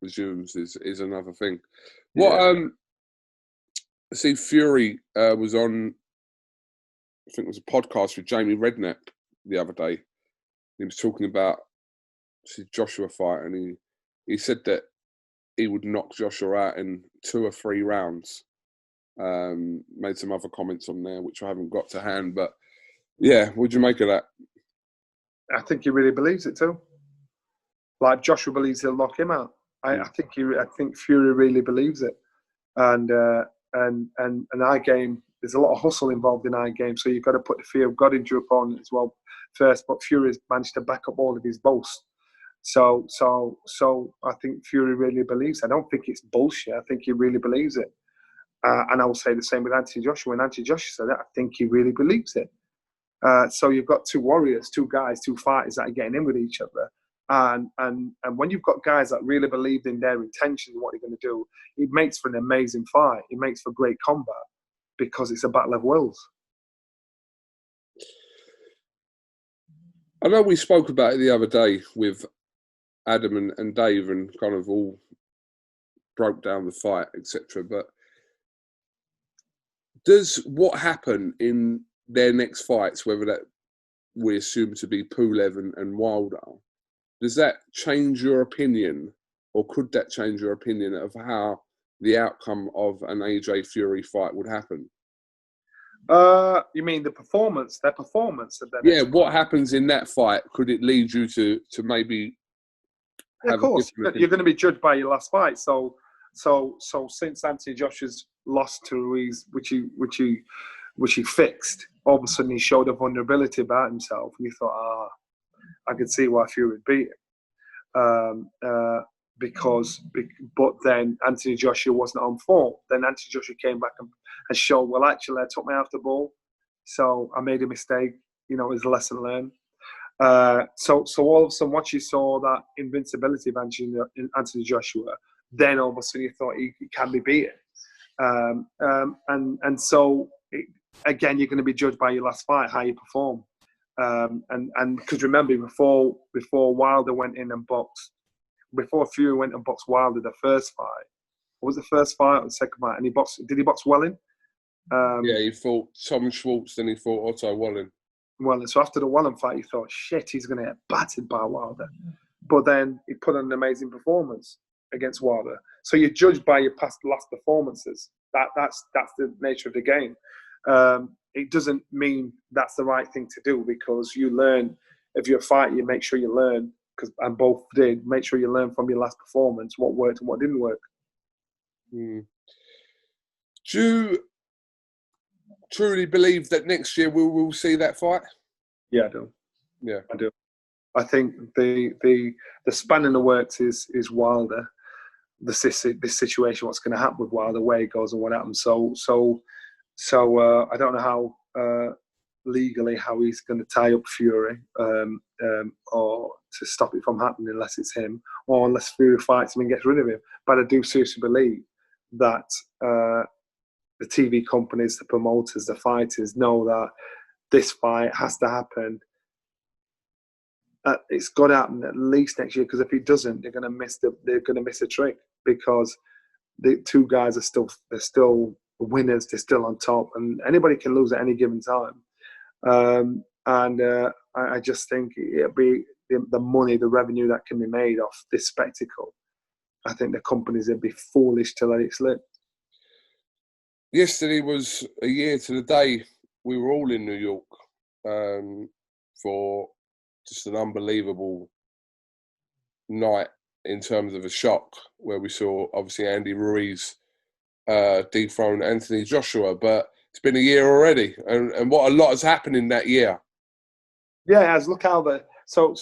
resumes is another thing. Yeah. What I see Fury was on, I think it was a podcast with Jamie Redknapp the other day. He was talking about the Joshua fight, and he said that he would knock Joshua out in 2 or 3 rounds. Made some other comments on there, which I haven't got to hand, but yeah, what'd you make of that? I think he really believes it too. Like Joshua believes he'll knock him out. I think Fury really believes it, and eye game. There's a lot of hustle involved in eye game, so you've got to put the fear of God into your opponent as well first. But Fury's managed to back up all of his boasts. So I think Fury really believes. I don't think it's bullshit. I think he really believes it. And I will say the same with Anthony Joshua. When Anthony Joshua said that, I think he really believes it. So you've got 2 warriors, 2 guys, 2 fighters that are getting in with each other. And when you've got guys that really believe in their intentions and what they're going to do, it makes for an amazing fight. It makes for great combat because it's a battle of wills. I know we spoke about it the other day with Adam and Dave, and kind of all broke down the fight, etc. But does what happen in their next fights, whether that we assume to be Pulev and Wilder, does that change your opinion, or could that change your opinion of how the outcome of an AJ Fury fight would happen? You mean the performance? Their performance of their next fight? What happens in that fight? Could it lead you to maybe? Yeah, of course, you're going to be judged by your last fight. So since Anthony Joshua's lost to Ruiz, which he fixed, all of a sudden he showed a vulnerability about himself, and he thought, I could see why Fury would beat him. But then Anthony Joshua wasn't on form. Then Anthony Joshua came back and showed, well, actually, I took my after ball, so I made a mistake. You know, it was a lesson learned. So all of a sudden, once you saw that invincibility of Anthony Joshua, then all of a sudden you thought he can be beaten. So again, you're going to be judged by your last fight, how you perform. And because remember, before Wilder went in and boxed, before Fury went and boxed Wilder, the first fight, what was the first fight or the second fight? And did he box Wellin? Yeah, he fought Tom Schwartz, then he fought Otto Wallin. Wellin. So after the Wellin fight, he thought, shit, he's going to get battered by Wilder. But then he put on an amazing performance against Wilder. So you're judged by your last performances. That's the nature of the game. It doesn't mean that's the right thing to do, because you learn. If you're a fighter, you make sure you learn, and both did. Make sure you learn from your last performance what worked and what didn't work. Do you truly believe that next year we will see that fight? Yeah, I do. Yeah, I do. I think the span in the works is Wilder. This situation, what's going to happen with Wilder, where he goes and what happens. So I don't know how legally how he's going to tie up Fury or to stop it from happening, unless it's him, or unless Fury fights him and gets rid of him. But I do seriously believe that the TV companies, the promoters, the fighters know that this fight has to happen. It's got to happen at least next year, because if it doesn't, they're going to miss a trick, because the 2 guys are still winners. They're still on top, and anybody can lose at any given time. I just think it'll be the money, the revenue that can be made off this spectacle. I think the companies would be foolish to let it slip. Yesterday was a year to the day we were all in New York for just an unbelievable night in terms of a shock, where we saw obviously Andy Ruiz dethrone Anthony Joshua. But it's been a year already, and what a lot has happened in that year. Yeah, as look how so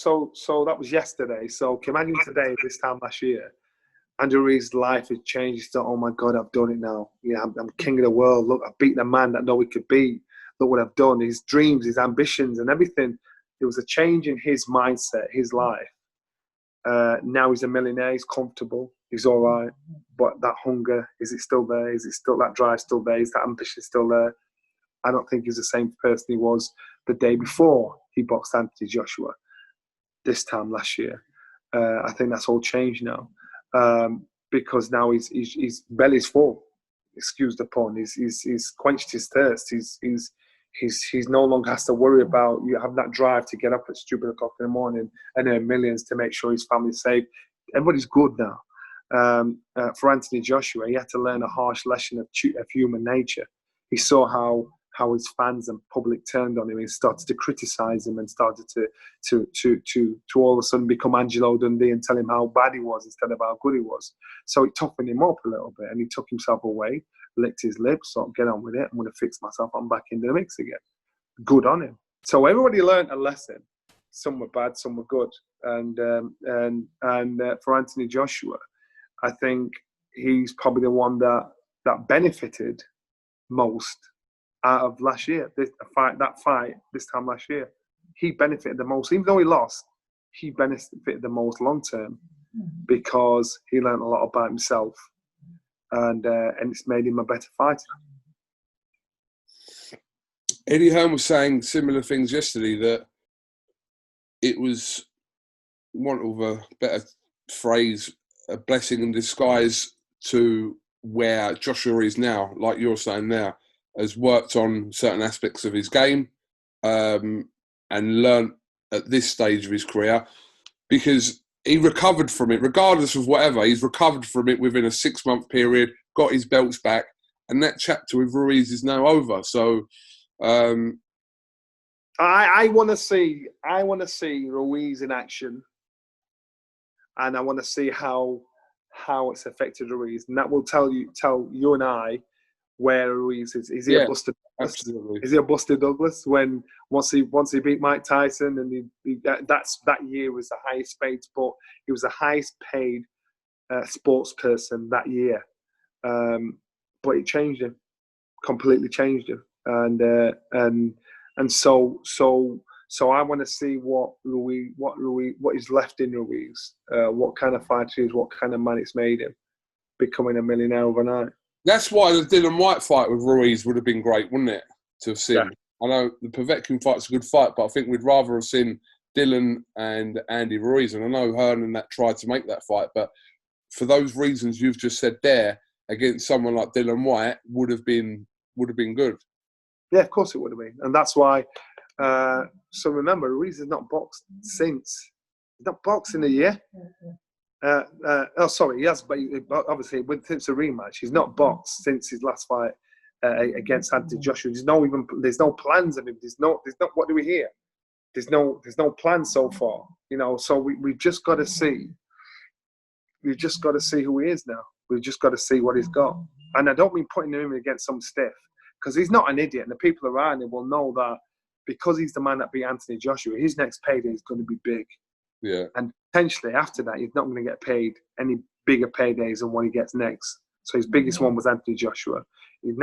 that was yesterday. So imagine today, this time last year, Andy Ruiz's life has changed. He's thought, oh my God, I've done it now. Yeah, I'm king of the world. Look, I've beaten a man that nobody could beat. Look what I've done. His dreams, his ambitions, and everything. There was a change in his mindset, his life. Now he's a millionaire. He's comfortable. He's all right. But that hunger, is it still there? Is it still that drive still there? Is that ambition still there? I don't think he's the same person he was the day before he boxed Anthony Joshua this time last year. I think that's all changed now. because now his belly's full. Excuse the pun. He's quenched his thirst. He's no longer has to worry about you have that drive to get up at stupid o'clock in the morning and earn millions to make sure his family's safe. Everybody's good now. For Anthony Joshua, he had to learn a harsh lesson of human nature. He saw how his fans and public turned on him and started to criticize him and started to all of a sudden become Angelo Dundee and tell him how bad he was instead of how good he was. So it toughened him up a little bit, and he took himself away, licked his lips, thought, get on with it, I'm going to fix myself, I'm back into the mix again. Good on him. So everybody learned a lesson. Some were bad, some were good. And for Anthony Joshua, I think he's probably the one that benefited most out of last year. That fight this time last year, he benefited the most. Even though he lost, he benefited the most long term because he learned a lot about himself, and it's made him a better fighter. Eddie Hearn was saying similar things yesterday, that it was, want of a better phrase, a blessing in disguise to where Joshua is now, like you're saying now, has worked on certain aspects of his game and learnt at this stage of his career, because he recovered from it, regardless of whatever. He's recovered from it within a 6-month period, got his belts back, and that chapter with Ruiz is now over. So I want to see Ruiz in action, and I want to see how it's affected Ruiz, and that will tell you and I where Ruiz is. Is he a busted Douglas? Absolutely. Is he a busted Douglas? Once he beat Mike Tyson, and that year was the highest paid sport. He was the highest paid sports person that year, but it changed him, completely changed him, and so I want to see what is left in Ruiz, what kind of fighter he is, what kind of man it's made him, becoming a millionaire overnight. That's why the Dillian Whyte fight with Ruiz would have been great, wouldn't it, to have seen? Yeah. I know the Povetkin fight's a good fight, but I think we'd rather have seen Dylan and Andy Ruiz. And I know Hearn and that tried to make that fight, but for those reasons you've just said there, against someone like Dillian Whyte would have been good. Yeah, of course it would have been, and that's why. So remember, Ruiz has not boxed since. He's not boxed in a year. He has, but obviously since a rematch, he's not boxed since his last fight against Anthony Joshua. There's no plans of him. There's no. What do we hear? There's no plans so far. So we've just got to see. We've just got to see who he is now. We've just got to see what he's got. And I don't mean putting him against some stiff, because he's not an idiot, and the people around him will know that because he's the man that beat Anthony Joshua, his next payday is going to be big. Yeah. And potentially after that, he's not going to get paid any bigger paydays than what he gets next. So his biggest one was Anthony Joshua. The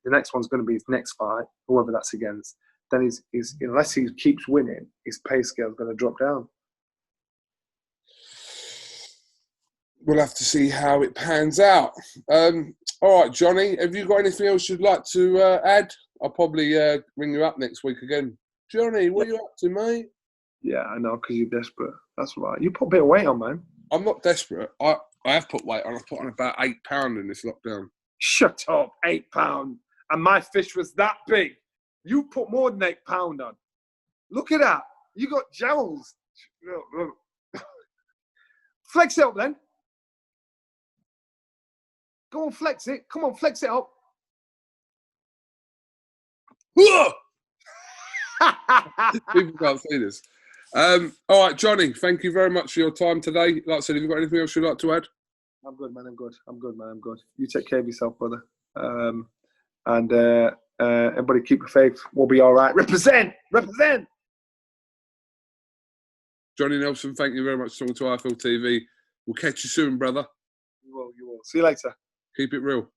next one's going to be his next fight, whoever that's against. Then he's unless he keeps winning, his pay scale is going to drop down. We'll have to see how it pans out. All right, Johnny, have you got anything else you'd like to add? I'll probably ring you up next week again. Johnny, what are you up to, mate? Yeah, I know, because you're desperate. That's right. You put a bit of weight on, man. I'm not desperate. I have put weight on. I've put on about 8 pounds in this lockdown. Shut up, 8 pounds. And my fish was that big. You put more than 8 pounds on. Look at that. You got jowls. Flex it up, then. Go on, flex it. Come on, flex it up. People can't see this. All right, Johnny, thank you very much for your time today. Like I said, have you got anything else you'd like to add? I'm good, man. I'm good. You take care of yourself, brother. And everybody keep the faith. We'll be all right. Represent! Johnny Nelson, thank you very much for talking to IFL TV. We'll catch you soon, brother. You will. See you later. Keep it real.